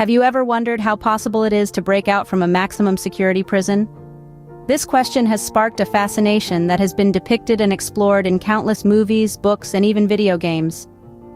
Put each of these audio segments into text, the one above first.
Have you ever wondered how possible it is to break out from a maximum security prison? This question has sparked a fascination that has been depicted and explored in countless movies, books, and even video games.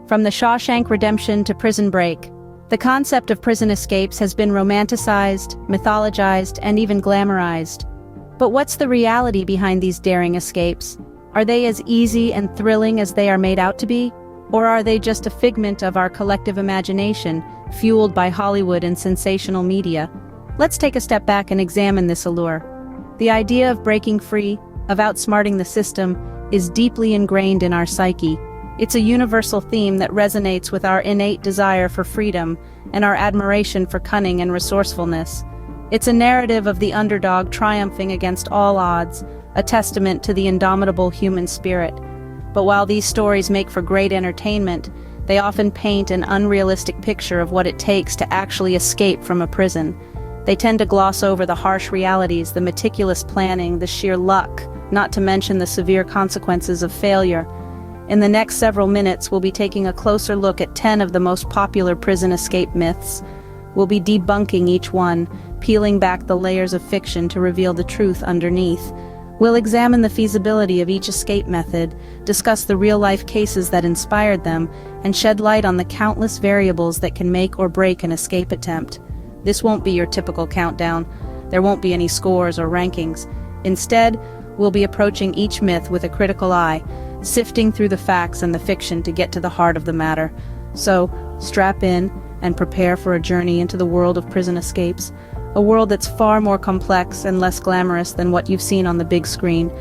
From The Shawshank Redemption to Prison Break, the concept of prison escapes has been romanticized, mythologized, and even glamorized. But what's the reality behind these daring escapes? Are they as easy and thrilling as they are made out to be? Or are they just a figment of our collective imagination, fueled by Hollywood and sensational media? Let's take a step back and examine this allure. The idea of breaking free, of outsmarting the system, is deeply ingrained in our psyche. It's a universal theme that resonates with our innate desire for freedom and our admiration for cunning and resourcefulness. It's a narrative of the underdog triumphing against all odds, a testament to the indomitable human spirit. But while these stories make for great entertainment, they often paint an unrealistic picture of what it takes to actually escape from a prison. They tend to gloss over the harsh realities, the meticulous planning, the sheer luck, not to mention the severe consequences of failure. In the next several minutes, we'll be taking a closer look at 10 of the most popular prison escape myths. We'll be debunking each one, peeling back the layers of fiction to reveal the truth underneath. We'll examine the feasibility of each escape method, discuss the real-life cases that inspired them, and shed light on the countless variables that can make or break an escape attempt. This won't be your typical countdown. There won't be any scores or rankings. Instead, we'll be approaching each myth with a critical eye, sifting through the facts and the fiction to get to the heart of the matter. So, strap in and prepare for a journey into the world of prison escapes, a world that's far more complex and less glamorous than what you've seen on the big screen.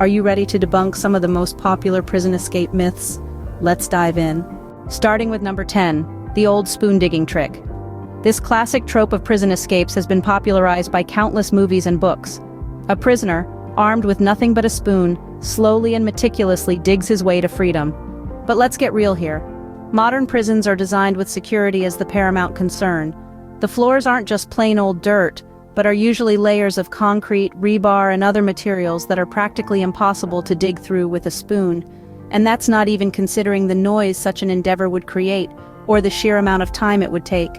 Are you ready to debunk some of the most popular prison escape myths? Let's dive in. Starting with number 10, the old spoon digging trick. This classic trope of prison escapes has been popularized by countless movies and books. A prisoner, armed with nothing but a spoon, slowly and meticulously digs his way to freedom. But let's get real here. Modern prisons are designed with security as the paramount concern. The floors aren't just plain old dirt, but are usually layers of concrete, rebar, and other materials that are practically impossible to dig through with a spoon. And that's not even considering the noise such an endeavor would create, or the sheer amount of time it would take.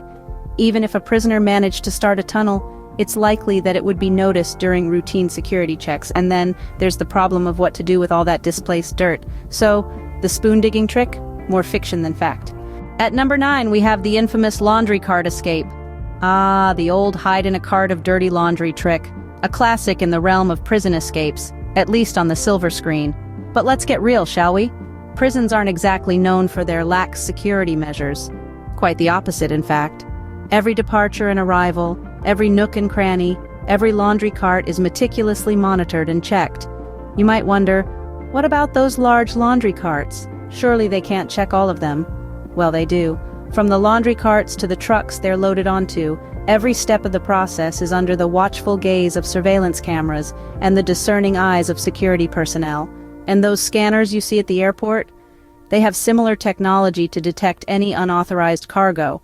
Even if a prisoner managed to start a tunnel, it's likely that it would be noticed during routine security checks, and then there's the problem of what to do with all that displaced dirt. So, the spoon digging trick? More fiction than fact. At number 9, we have the infamous laundry cart escape. Ah, the old hide-in-a-cart of dirty laundry trick. A classic in the realm of prison escapes, at least on the silver screen. But let's get real, shall we? Prisons aren't exactly known for their lax security measures. Quite the opposite, in fact. Every departure and arrival, every nook and cranny, every laundry cart is meticulously monitored and checked. You might wonder, what about those large laundry carts? Surely they can't check all of them. Well, they do. From the laundry carts to the trucks they're loaded onto, every step of the process is under the watchful gaze of surveillance cameras and the discerning eyes of security personnel. And those scanners you see at the airport? They have similar technology to detect any unauthorized cargo.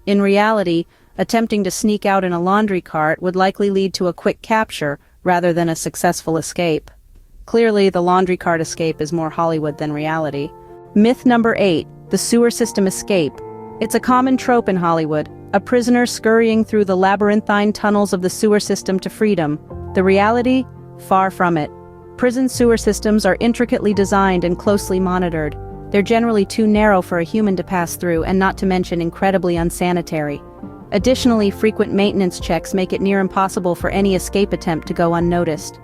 In reality, attempting to sneak out in a laundry cart would likely lead to a quick capture rather than a successful escape. Clearly, the laundry cart escape is more Hollywood than reality. Myth number 8, the sewer system escape. It's a common trope in Hollywood, a prisoner scurrying through the labyrinthine tunnels of the sewer system to freedom. The reality? Far from it. Prison sewer systems are intricately designed and closely monitored. They're generally too narrow for a human to pass through, and not to mention incredibly unsanitary. Additionally, frequent maintenance checks make it near impossible for any escape attempt to go unnoticed.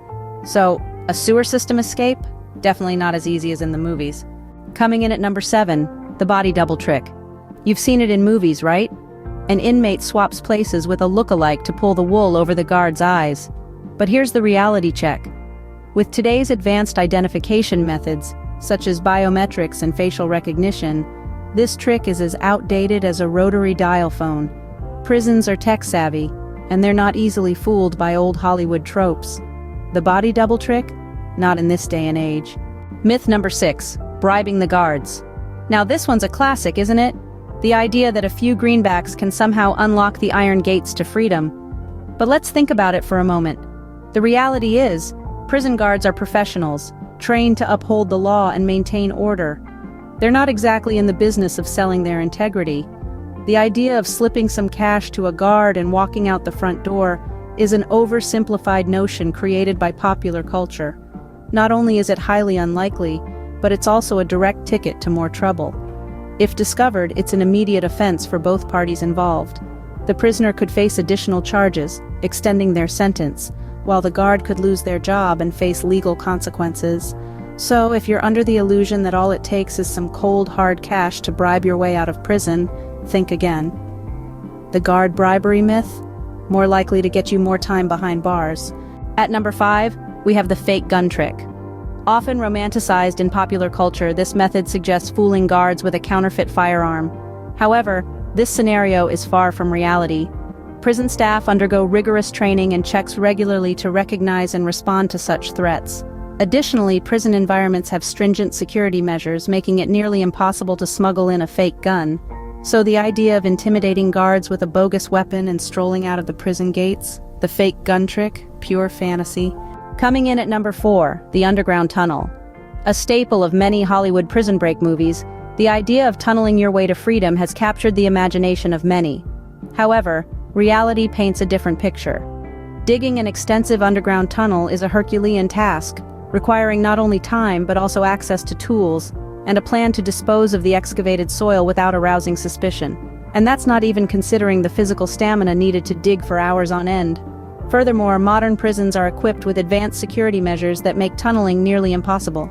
So, a sewer system escape? Definitely not as easy as in the movies. Coming in at number 7, the body double trick. You've seen it in movies, right? An inmate swaps places with a look-alike to pull the wool over the guard's eyes. But here's the reality check. With today's advanced identification methods, such as biometrics and facial recognition, this trick is as outdated as a rotary dial phone. Prisons are tech-savvy, and they're not easily fooled by old Hollywood tropes. The body double trick? Not in this day and age. Myth number 6, bribing the guards. Now this one's a classic, isn't it? The idea that a few greenbacks can somehow unlock the iron gates to freedom. But let's think about it for a moment. The reality is, prison guards are professionals, trained to uphold the law and maintain order. They're not exactly in the business of selling their integrity. The idea of slipping some cash to a guard and walking out the front door is an oversimplified notion created by popular culture. Not only is it highly unlikely, but it's also a direct ticket to more trouble. If discovered, it's an immediate offense for both parties involved. The prisoner could face additional charges, extending their sentence, while the guard could lose their job and face legal consequences. So, if you're under the illusion that all it takes is some cold, hard cash to bribe your way out of prison, think again. The guard bribery myth? More likely to get you more time behind bars. At number 5, we have the fake gun trick. Often romanticized in popular culture, this method suggests fooling guards with a counterfeit firearm. However, this scenario is far from reality. Prison staff undergo rigorous training and checks regularly to recognize and respond to such threats. Additionally, prison environments have stringent security measures, making it nearly impossible to smuggle in a fake gun. So the idea of intimidating guards with a bogus weapon and strolling out of the prison gates, the fake gun trick, pure fantasy. Coming in at number 4, the underground tunnel. A staple of many Hollywood prison break movies, the idea of tunneling your way to freedom has captured the imagination of many. However, reality paints a different picture. Digging an extensive underground tunnel is a Herculean task, requiring not only time but also access to tools, and a plan to dispose of the excavated soil without arousing suspicion. And that's not even considering the physical stamina needed to dig for hours on end. Furthermore, modern prisons are equipped with advanced security measures that make tunneling nearly impossible.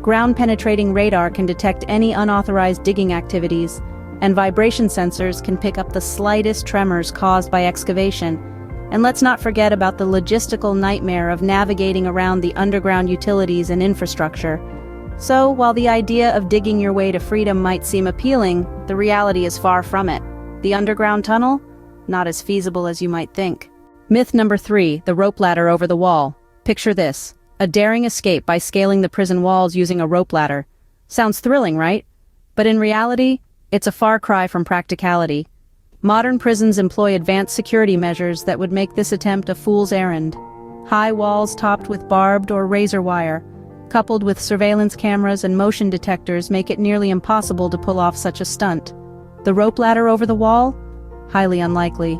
Ground-penetrating radar can detect any unauthorized digging activities, and vibration sensors can pick up the slightest tremors caused by excavation. And let's not forget about the logistical nightmare of navigating around the underground utilities and infrastructure. So, while the idea of digging your way to freedom might seem appealing, the reality is far from it. The underground tunnel? Not as feasible as you might think. Myth number 3, the rope ladder over the wall. Picture this: a daring escape by scaling the prison walls using a rope ladder. Sounds thrilling, right? But in reality, it's a far cry from practicality. Modern prisons employ advanced security measures that would make this attempt a fool's errand. High walls topped with barbed or razor wire, coupled with surveillance cameras and motion detectors, make it nearly impossible to pull off such a stunt. The rope ladder over the wall? Highly unlikely.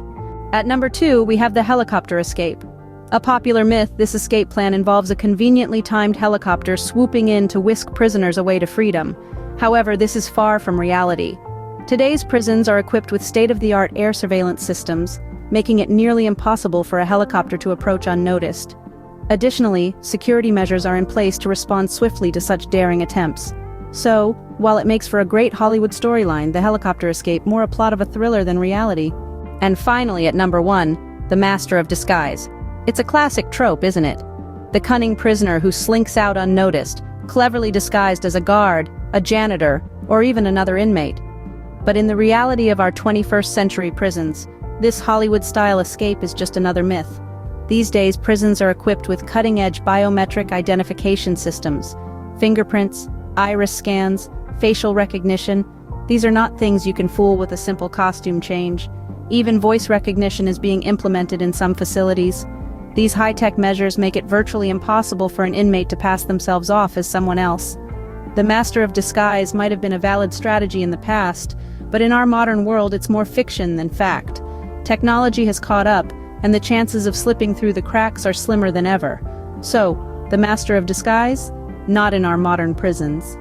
At number 2, we have the helicopter escape. A popular myth, this escape plan involves a conveniently timed helicopter swooping in to whisk prisoners away to freedom. However, this is far from reality. Today's prisons are equipped with state-of-the-art air surveillance systems, making it nearly impossible for a helicopter to approach unnoticed. Additionally, security measures are in place to respond swiftly to such daring attempts. So, while it makes for a great Hollywood storyline, the helicopter escape more a plot of a thriller than reality. And finally, at number 1, the master of disguise. It's a classic trope, isn't it? The cunning prisoner who slinks out unnoticed, cleverly disguised as a guard, a janitor, or even another inmate. But in the reality of our 21st century prisons, this Hollywood-style escape is just another myth. These days, prisons are equipped with cutting-edge biometric identification systems, fingerprints, iris scans, facial recognition. These are not things you can fool with a simple costume change. Even voice recognition is being implemented in some facilities. These high-tech measures make it virtually impossible for an inmate to pass themselves off as someone else. The master of disguise might have been a valid strategy in the past, but in our modern world it's more fiction than fact. Technology has caught up, and the chances of slipping through the cracks are slimmer than ever. So, the master of disguise? Not in our modern prisons.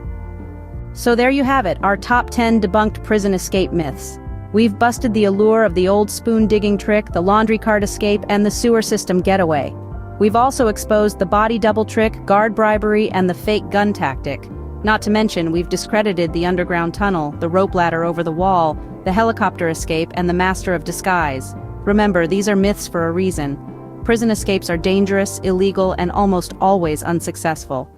So there you have it, our top 10 debunked prison escape myths. We've busted the allure of the old spoon digging trick, the laundry cart escape, and the sewer system getaway. We've also exposed the body double trick, guard bribery, and the fake gun tactic. Not to mention, we've discredited the underground tunnel, the rope ladder over the wall, the helicopter escape, and the master of disguise. Remember, these are myths for a reason. Prison escapes are dangerous, illegal, and almost always unsuccessful.